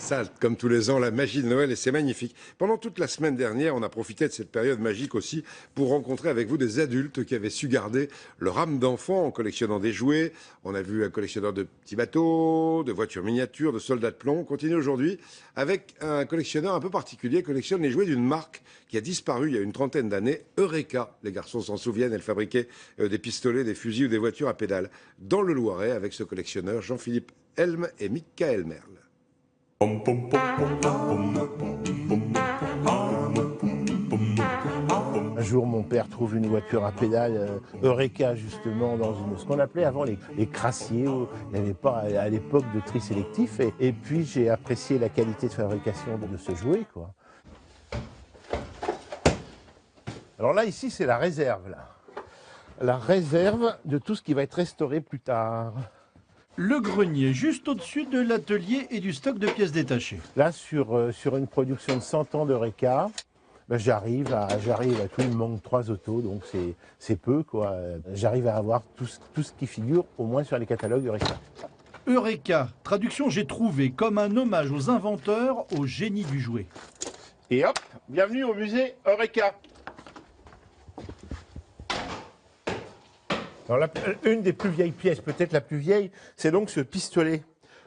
Ça, comme tous les ans, la magie de Noël, et c'est magnifique. Pendant toute la semaine dernière, on a profité de cette période magique aussi pour rencontrer avec vous des adultes qui avaient su garder leur âme d'enfant en collectionnant des jouets. On a vu un collectionneur de petits bateaux, de voitures miniatures, de soldats de plomb. On continue aujourd'hui avec un collectionneur un peu particulier qui collectionne les jouets d'une marque qui a disparu il y a une trentaine d'années, Eureka. Les garçons s'en souviennent, elle fabriquait des pistolets, des fusils ou des voitures à pédales. Dans le Loiret, avec ce collectionneur, Jean-Philippe Helm et Michael Merle. Un jour, mon père trouve une voiture à pédales Eureka, justement, dans ce qu'on appelait avant les crassiers. Il n'y avait pas, à l'époque, de tri sélectif. Et puis, j'ai apprécié la qualité de fabrication de ce jouet, quoi. Alors là, ici, c'est la réserve, là. La réserve de tout ce qui va être restauré plus tard. Le grenier, juste au-dessus de l'atelier et du stock de pièces détachées. Là, sur une production de 100 ans d'Eureka, ben, j'arrive à tout, il me manque 3 autos, donc c'est peu, quoi. J'arrive à avoir tout ce qui figure, au moins sur les catalogues Eureka. Eureka, traduction j'ai trouvé, comme un hommage aux inventeurs, au génie du jouet. Et hop, bienvenue au musée Eureka. Alors, une des plus vieilles pièces, peut-être la plus vieille, c'est donc ce pistolet.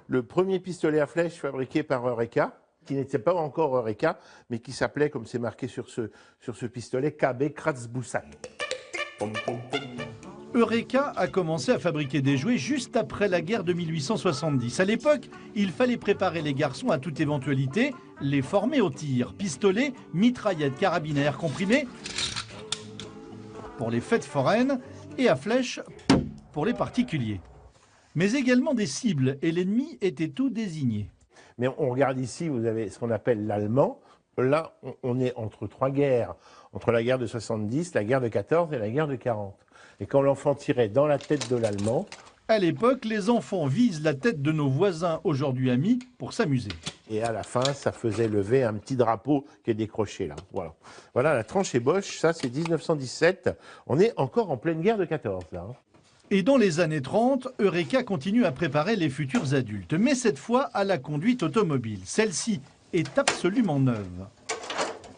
Le premier pistolet à flèche fabriqué par Eureka, qui n'était pas encore Eureka, mais qui s'appelait, comme c'est marqué sur ce pistolet, KB Kratzbusak. Eureka a commencé à fabriquer des jouets juste après la guerre de 1870. À l'époque, il fallait préparer les garçons à toute éventualité, les former au tir, pistolets, mitraillettes, carabines à air comprimé pour les fêtes foraines et à flèche pour les particuliers. Mais également des cibles, et l'ennemi était tout désigné. Mais on regarde ici, vous avez ce qu'on appelle l'allemand. Là, on est entre 3 guerres, entre la guerre de 70, la guerre de 14 et la guerre de 40. Et quand l'enfant tirait dans la tête de l'allemand... À l'époque, les enfants visent la tête de nos voisins, aujourd'hui amis, pour s'amuser. Et à la fin, ça faisait lever un petit drapeau qui est décroché là. Voilà, voilà la tranchée Bosch, ça c'est 1917. On est encore en pleine guerre de 14 là. Et dans les années 30, Eureka continue à préparer les futurs adultes, mais cette fois à la conduite automobile. Celle-ci est absolument neuve.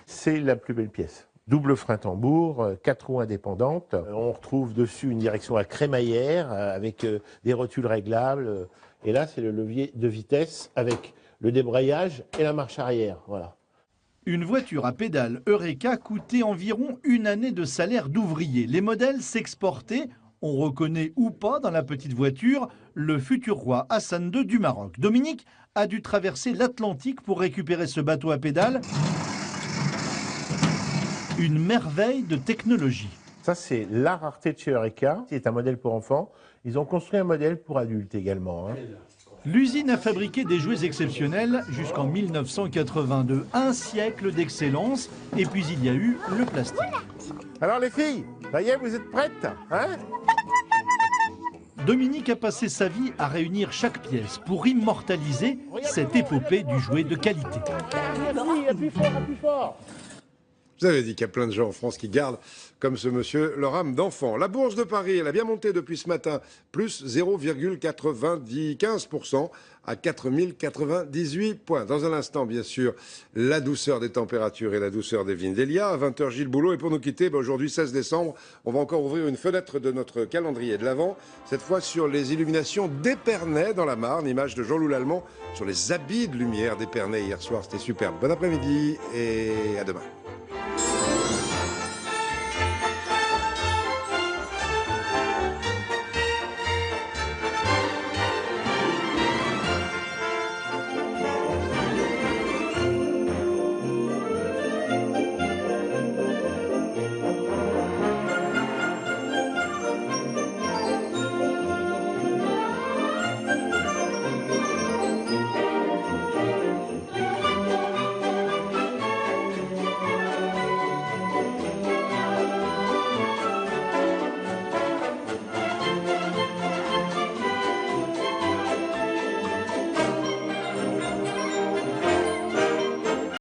C'est la plus belle pièce. Double frein tambour, 4 roues indépendantes. On retrouve dessus une direction à crémaillère avec des rotules réglables. Et là, c'est le levier de vitesse avec le débrayage et la marche arrière. Voilà. Une voiture à pédales Eureka coûtait environ une année de salaire d'ouvrier. Les modèles s'exportaient. On reconnaît ou pas dans la petite voiture le futur roi Hassan II du Maroc. Dominique a dû traverser l'Atlantique pour récupérer ce bateau à pédales. Une merveille de technologie. Ça, c'est la rareté de chez Eureka. C'est un modèle pour enfants. Ils ont construit un modèle pour adultes également. L'usine a fabriqué des jouets exceptionnels jusqu'en 1982. Un siècle d'excellence. Et puis il y a eu le plastique. Alors les filles, ça y est, vous êtes prêtes, hein? Dominique a passé sa vie à réunir chaque pièce pour immortaliser cette épopée du jouet de qualité. Appuie fort, appuie fort. Vous avez dit qu'il y a plein de gens en France qui gardent, comme ce monsieur, leur âme d'enfant. La bourse de Paris, elle a bien monté depuis ce matin, plus 0,95% à 4098 points. Dans un instant, bien sûr, la douceur des températures et la douceur des vignes d'Elia. À 20h, Gilles Boulot. Et pour nous quitter, aujourd'hui, 16 décembre, on va encore ouvrir une fenêtre de notre calendrier de l'Avent, cette fois sur les illuminations d'Épernay dans la Marne, image de Jean-Loup Lallemand sur les habits de lumière d'Épernay hier soir. C'était superbe. Bon après-midi et à demain.